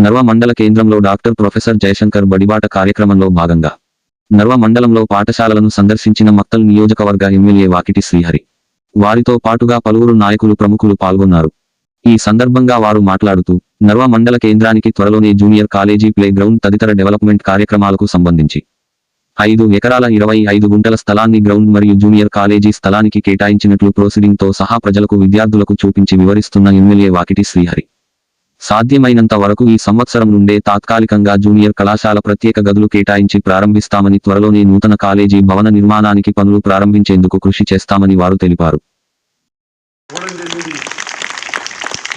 నర్వ మండల కేంద్రంలో doctor professor Jayashankar బడిబాట కార్యక్రమంలో భాగంగా నర్వ మండలంలో పాఠశాలలను సందర్శించిన మక్తల్ నియోజకవర్గ ఎమ్మెల్యే వాకిటి శ్రీహరి. వారితో పాటుగా పలువురు నాయకులు ప్రముఖులు పాల్గొన్నారు. ఈ సందర్భంగా వారు మాట్లాడుతూ నర్వ మండల కేంద్రానికి త్వరలోనే జూనియర్ కాలేజీ ప్లే గ్రౌండ్ తదితర డెవలప్మెంట్ కార్యక్రమాలకు సంబంధించి 5 ఎకరాల 25 గుంటల స్థలాన్ని గ్రౌండ్ మరియు జూనియర్ కాలేజీ స్థలానికి కేటాయించినట్లు ప్రొసీడింగ్తో సహా ప్రజలకు విద్యార్థులకు చూపించి వివరిస్తున్న ఎమ్మెల్యే వాకిటి శ్రీహరి. సాధ్యమైనంత వరకు ఈ సంవత్సరం నుండే తాత్కాలికంగా జూనియర్ కళాశాల ప్రత్యేక గదులు కేటాయించి ప్రారంభిస్తామని, త్వరలోనే నూతన కాలేజీ భవన నిర్మాణానికి పనులు ప్రారంభించేందుకు కృషి చేస్తామని వారు తెలిపారు.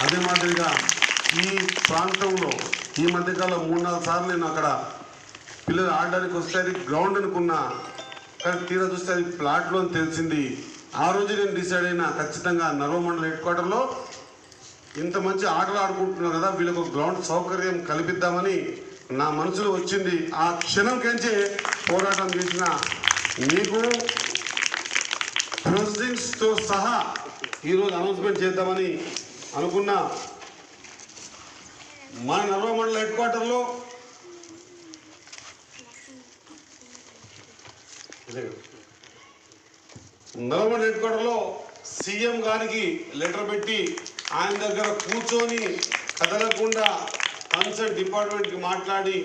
అదే మాదిరిగా ఈ ప్రాంతంలో ఈ మధ్యకాలం 3-4 సార్లు నేను అక్కడ పిల్లలు ఆడడానికి వస్తే అది గ్రౌండ్ అనుకున్నా, కానీ తీరా చూస్తే అది ప్లాట్లో అని తెలిసింది. ఆ రోజు నేను డిసైడ్ అయినా ఖచ్చితంగా నర్వ మండల హెడ్ క్వార్టర్లో ఇంత మంచి ఆటలు ఆడుకుంటున్నారు కదా, వీళ్ళకు గ్రౌండ్ సౌకర్యం కల్పిద్దామని నా మనసులో వచ్చింది. ఆ క్షణం కంచే పోరాటం చేసిన మీకు ప్రొసీడింగ్స్తో సహా ఈరోజు అనౌన్స్మెంట్ చేద్దామని అనుకున్నా. మన నర్వ మండల హెడ్ క్వార్టర్లో నర్వ హెడ్ క్వార్టర్లో సీఎం గారికి లెటర్ పెట్టి ఆయన దగ్గర కూర్చొని కదలకుండా కన్సర్న్ డిపార్ట్మెంట్కి మాట్లాడి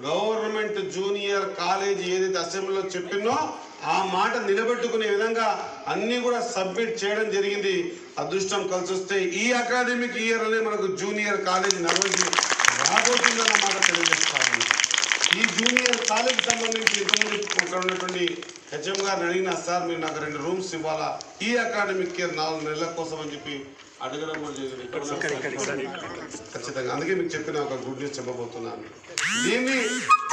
గవర్నమెంట్ జూనియర్ కాలేజీ ఏదైతే అసెంబ్లీలో చెప్పినో ఆ మాట నిలబెట్టుకునే విధంగా అన్నీ కూడా సబ్మిట్ చేయడం జరిగింది. అదృష్టం కలిసి వస్తే ఈ అకాడమిక్ ఇయర్లోనే మనకు జూనియర్ కాలేజీ నర్వకి రాబోతుందన్న మాట తెలియజేస్తాము. ఈ జూనియర్ కాలేజీ సంబంధించి ఇంతకుముందు ఇక్కడ ఉన్నటువంటి హెచ్ఎం గారిని అడిగినా, సార్ మీరు నాకు 2 రూమ్స్ ఇవ్వాలా ఈ అకాడమిక్ ఇయర్ 4 నెలల కోసం అని చెప్పి అడగడం కూడా జరిగింది. ఖచ్చితంగా అందుకే మీకు చెప్పిన ఒక గుడ్ న్యూస్ చెప్పబోతున్నాను. దీన్ని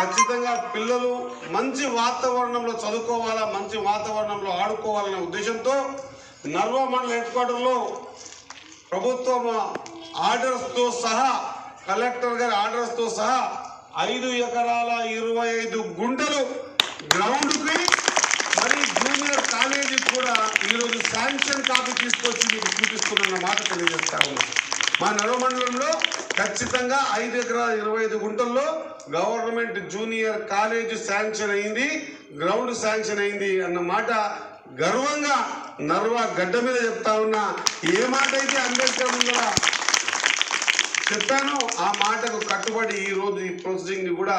ఖచ్చితంగా పిల్లలు మంచి వాతావరణంలో చదువుకోవాలా, మంచి వాతావరణంలో ఆడుకోవాలనే ఉద్దేశంతో నర్వ మండల హెడ్ క్వార్టర్లో ప్రభుత్వం ఆర్డర్స్తో సహా, కలెక్టర్ గారి ఆర్డర్స్తో సహా 5 ఎకరాల 25 గుంటలు గ్రౌండ్కి మరి జూనియర్ కాలేజీకి కూడా ఈరోజు శాంక్షన్ కాపీ తీసుకొచ్చి మీకు చూపిస్తున్న మాట తెలియజేస్తా ఉన్నాం. మా నర్వ మండలంలో ఖచ్చితంగా 5 ఎకరాల 25 గుంటల్లో గవర్నమెంట్ జూనియర్ కాలేజీ శాంక్షన్ అయింది, గ్రౌండ్ శాంక్షన్ అయింది అన్న మాట గర్వంగా నర్వ గడ్డ మీద చెప్తా ఉన్నా. ఏ మాట అయితే అంబేద్కర్ ముందర చెప్పాను ఆ మాటకు కట్టుబడి ఈరోజు ఈ ప్రొసీడింగ్ని కూడా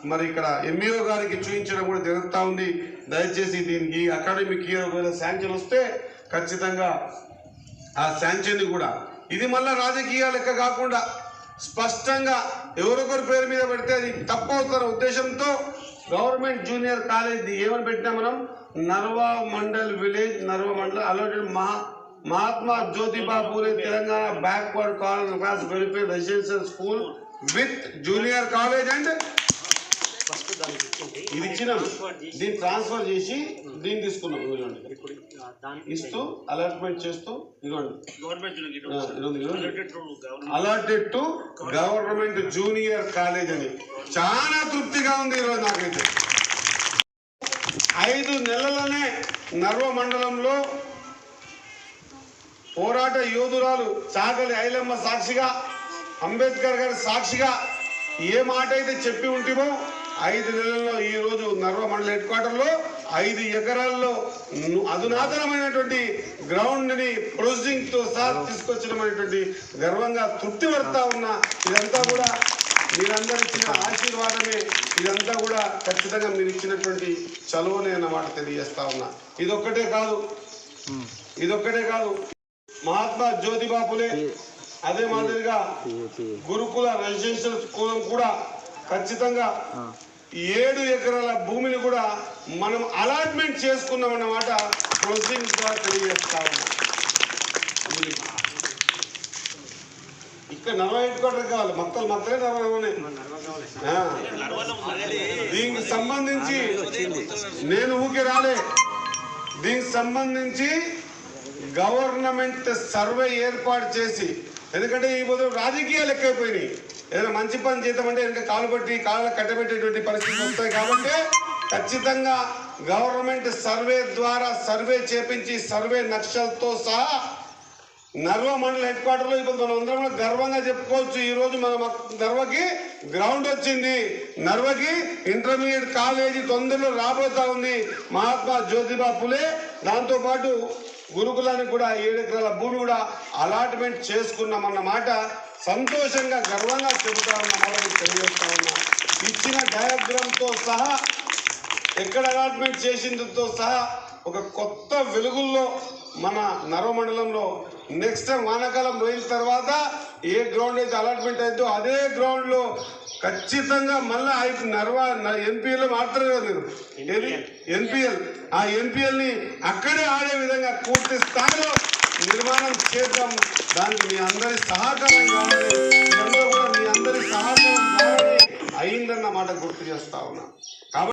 మరి ఇక్కడ ఎంఈఓ గారికి చూపించడం కూడా జరుగుతూ ఉంది. దయచేసి దీనికి అకాడమిక్ ఇయర్ ఒకవేళ శాంక్షన్ వస్తే ఖచ్చితంగా ఆ శాంక్షన్ని కూడా ఇది మళ్ళీ రాజకీయ లెక్క కాకుండా స్పష్టంగా ఎవరొకరి పేరు మీద పెడితే అది తప్పవుతున్న ఉద్దేశంతో గవర్నమెంట్ జూనియర్ కాలేజ్ ఏమని పెట్టినా మనం Narva Mandal village, Narva Mandal allotted Mahatma Jyotiba Phule Telangana backward class welfare residential school with junior college and ఇది ఇచ్చినాం. దీన్ని ట్రాన్స్ఫర్ చేసి దీన్ని తీసుకున్నాం. ఇస్తూ అలాట్మెంట్ చేస్తూ allotted to government junior college అని చాలా తృప్తిగా ఉంది ఈరోజు నాకైతే. 5 నెలలనే నర్వ మండలంలో పోరాట యోధురాలు చాగలి ఐలమ్మ సాక్షిగా, అంబేద్కర్ గారి సాక్షిగా ఏ మాట అయితే చెప్పి ఉంటేమో 5 నెలల్లో ఈరోజు నర్వ మండల హెడ్ క్వార్టర్లో 5 ఎకరాల్లో అధునాతనమైనటువంటి గ్రౌండ్ని ప్రొసీడింగ్తో సహా తీసుకొచ్చడమైనటువంటి గర్వంగా తృప్తి పడతా ఉన్నా. ఇదంతా కూడా మీరందరూ ఇచ్చిన ఆశీర్వాదమే, ఇదంతా కూడా ఖచ్చితంగా మీరు ఇచ్చినటువంటి చలువనే అన్నమాట తెలియజేస్తా ఉన్నా. ఇదొక్కటే కాదు మహాత్మా జ్యోతిబా పూలే అదే మాదిరిగా గురుకుల రెసిడెన్షియల్ స్కూల్ కూడా ఖచ్చితంగా 7 ఎకరాల భూమిని కూడా మనం అలాట్మెంట్ చేసుకున్నాం అన్నమాట ప్రొసీడింగ్స్ ద్వారా తెలియజేస్తా ఉన్నాం. ఇక్కడ నర్వ హెడ్ క్వార్టర్ కావాలి, మక్కలే నర్వనే. దీనికి సంబంధించి నేను ఊకే రాలే, దీనికి సంబంధించి గవర్నమెంట్ సర్వే ఏర్పాటు చేసి, ఎందుకంటే ఈ పొద్దు రాజకీయాలు ఎక్కువైపోయినాయి. ఏదైనా మంచి పని చేద్దామంటే ఇంకా కాళ్ళ కట్టబెట్టేటువంటి పరిస్థితులు వస్తాయి. కాబట్టి ఖచ్చితంగా గవర్నమెంట్ సర్వే ద్వారా సర్వే చేపించి సర్వే నక్షలతో సహా నర్వ మండల హెడ్ క్వార్టర్లో ఇప్పుడు మనం అందరం కూడా గర్వంగా చెప్పుకోవచ్చు. ఈ రోజు మన నర్వకి గ్రౌండ్ వచ్చింది, నర్వకి ఇంటర్మీడియట్ కాలేజీ తొందరలో రాబోతా ఉంది. మహాత్మా జ్యోతిబా ఫులే దాంతోపాటు గురుకులానికి కూడా 7 ఎకరాల భూమి కూడా అలాట్మెంట్ చేసుకున్నామన్న మాట సంతోషంగా గర్వంగా చెబుతా ఉన్నమాట తెలియజేస్తా ఉన్నా. ఇచ్చిన డయాగ్రామ్తో సహా ఎక్కడ అలాట్మెంట్ చేసిందితో సహా ఒక కొత్త వెలుగుల్లో మన నర్వ మండలంలో నెక్స్ట్ టైం వానాకాలం పోయిన తర్వాత ఏ గ్రౌండ్ అయితే అలాట్మెంట్ అవుతుందో అదే గ్రౌండ్లో ఖచ్చితంగా మళ్ళీ నర్వ ఎన్పిఎల్ ఆడతారు కదా మీరు, ఏది ఎన్పిఎల్, ఆ ఎన్పిఎల్ని అక్కడే ఆడే విధంగా పూర్తి స్థాయిలో నిర్మాణం చేద్దాం. దానికి మీ అందరి సహకారం కావాలి, ఇదంతా కూడా మీ అందరి సహకారం కావాలని అయిందన్న మాట గుర్తు చేస్తా ఉన్నా. కాబట్టి